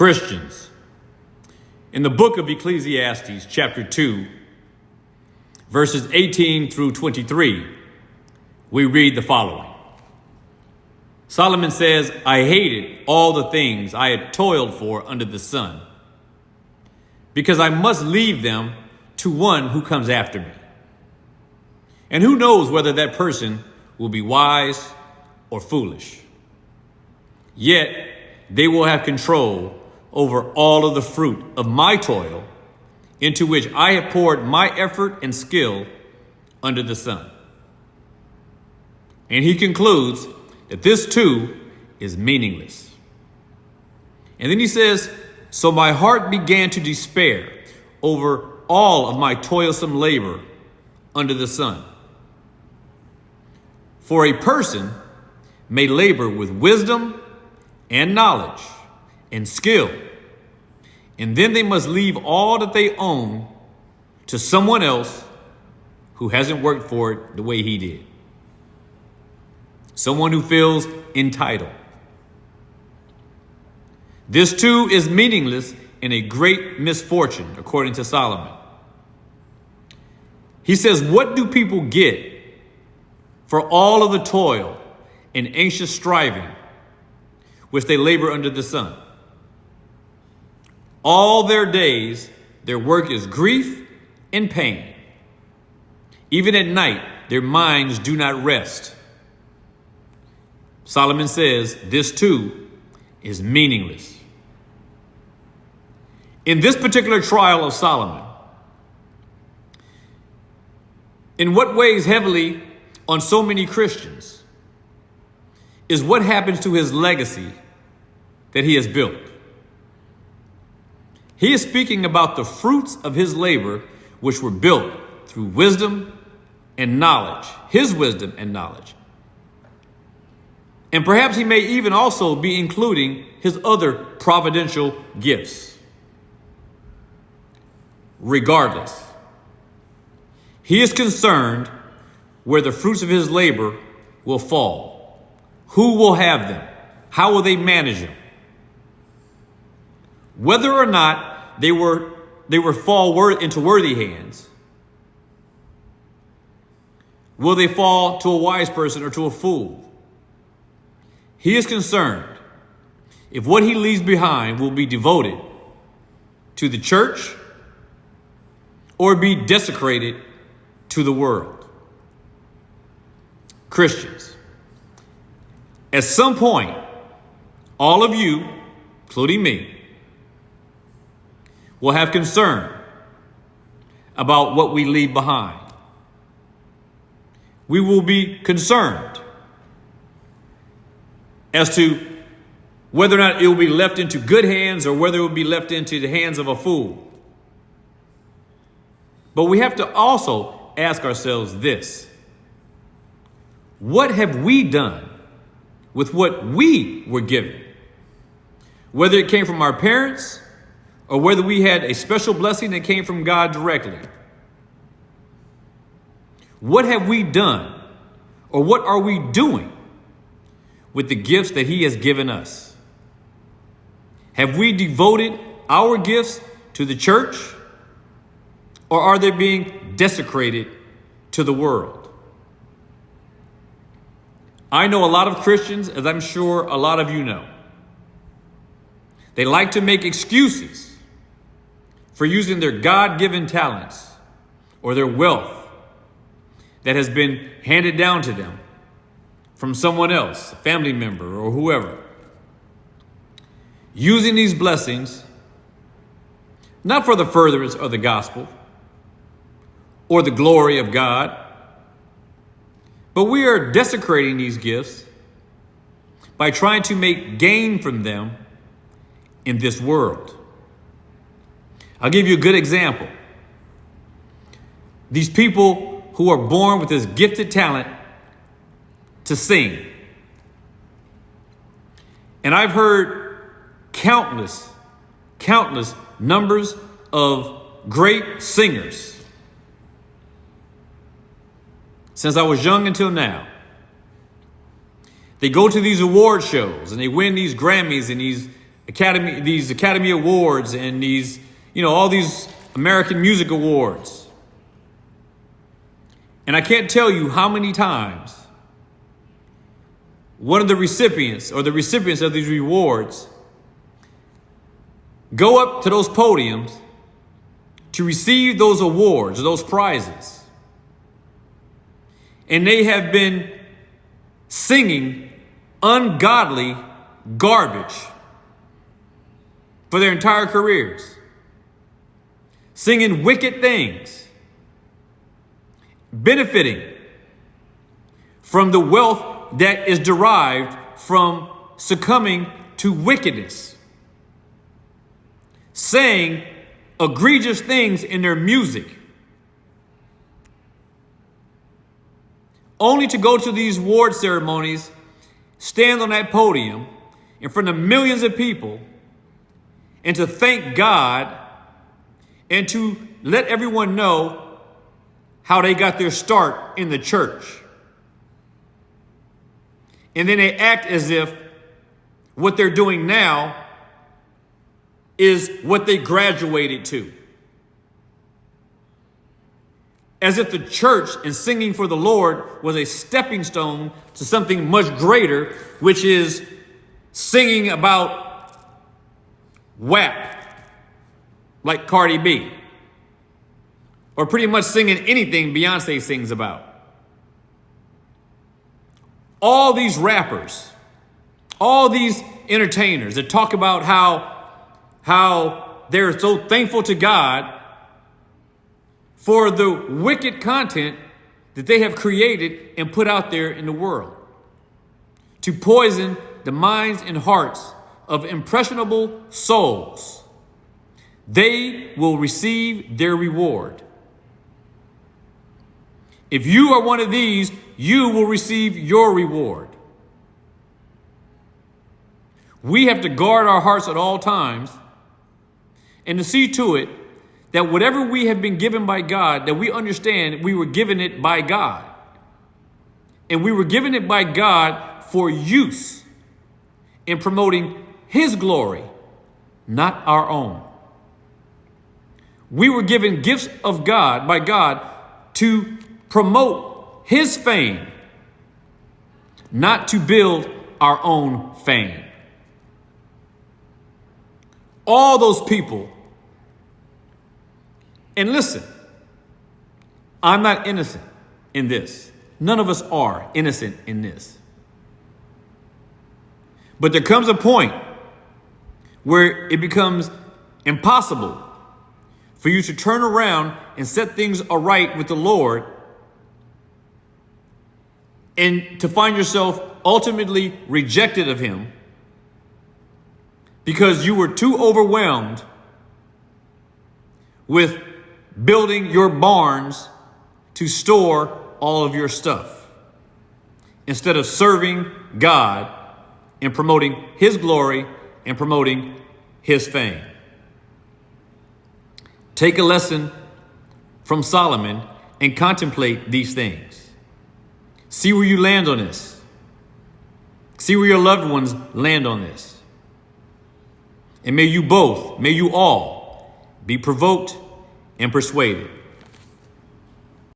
Christians. In the book of Ecclesiastes, chapter 2, verses 18 through 23, we read the following. Solomon says, I hated all the things I had toiled for under the sun, because I must leave them to one who comes after me. And who knows whether that person will be wise or foolish. Yet they will have control over all of the fruit of my toil, into which I have poured my effort and skill under the sun. And he concludes that this too is meaningless. And then he says, so my heart began to despair over all of my toilsome labor under the sun. For a person may labor with wisdom and knowledge and skill, and then they must leave all that they own to someone else who hasn't worked for it the way he did. Someone who feels entitled. This too is meaningless and a great misfortune, according to Solomon. He says, what do people get for all of the toil and anxious striving which they labor under the sun? All their days, their work is grief and pain. Even at night, their minds do not rest. Solomon says this too is meaningless. In this particular trial of Solomon, in what weighs heavily on so many Christians is what happens to his legacy that he has built. He is speaking about the fruits of his labor, which were built through wisdom and knowledge, his wisdom and knowledge. And perhaps he may even also be including his other providential gifts. Regardless, he is concerned where the fruits of his labor will fall. Who will have them? How will they manage them? Whether or not they will fall into worthy hands, will they fall to a wise person or to a fool? He is concerned if what he leaves behind will be devoted to the church or be desecrated to the world. Christians, at some point, all of you, including me, will have concern about what we leave behind. We will be concerned as to whether or not it will be left into good hands or whether it will be left into the hands of a fool. But we have to also ask ourselves this: what have we done with what we were given? Whether it came from our parents or whether we had a special blessing that came from God directly. What have we done, or what are we doing with the gifts that he has given us? Have we devoted our gifts to the church, or are they being desecrated to the world? I know a lot of Christians, as I'm sure a lot of you know. They like to make excuses for using their God-given talents or their wealth that has been handed down to them from someone else, a family member or whoever. Using these blessings, not for the furtherance of the gospel or the glory of God, but we are desecrating these gifts by trying to make gain from them in this world. I'll give you a good example. These people who are born with this gifted talent to sing. And I've heard countless numbers of great singers since I was young until now. They go to these award shows and they win these Grammys and these Academy Awards and these, all these American Music Awards. And I can't tell you how many times one of the recipients or the recipients of these rewards go up to those podiums to receive those awards, those prizes. And they have been singing ungodly garbage for their entire careers, singing wicked things, benefiting from the wealth that is derived from succumbing to wickedness, saying egregious things in their music, only to go to these award ceremonies, stand on that podium in front of millions of people, and to thank God and to let everyone know how they got their start in the church. And then they act as if what they're doing now is what they graduated to. As if the church and singing for the Lord was a stepping stone to something much greater, which is singing about WAP, like Cardi B, or pretty much singing anything Beyonce sings about. All these rappers, all these entertainers that talk about how they're so thankful to God for the wicked content that they have created and put out there in the world to poison the minds and hearts of impressionable souls. They will receive their reward. If you are one of these, you will receive your reward. We have to guard our hearts at all times and to see to it that whatever we have been given by God, that we understand we were given it by God. And we were given it by God for use in promoting His glory, not our own. We were given gifts of God, by God, to promote His fame, not to build our own fame. All those people, and listen, I'm not innocent in this. None of us are innocent in this. But there comes a point where it becomes impossible for you to turn around and set things aright with the Lord and to find yourself ultimately rejected of Him because you were too overwhelmed with building your barns to store all of your stuff instead of serving God and promoting His glory and promoting His fame. Take a lesson from Solomon and contemplate these things. See where you land on this. See where your loved ones land on this. And may you all be provoked and persuaded.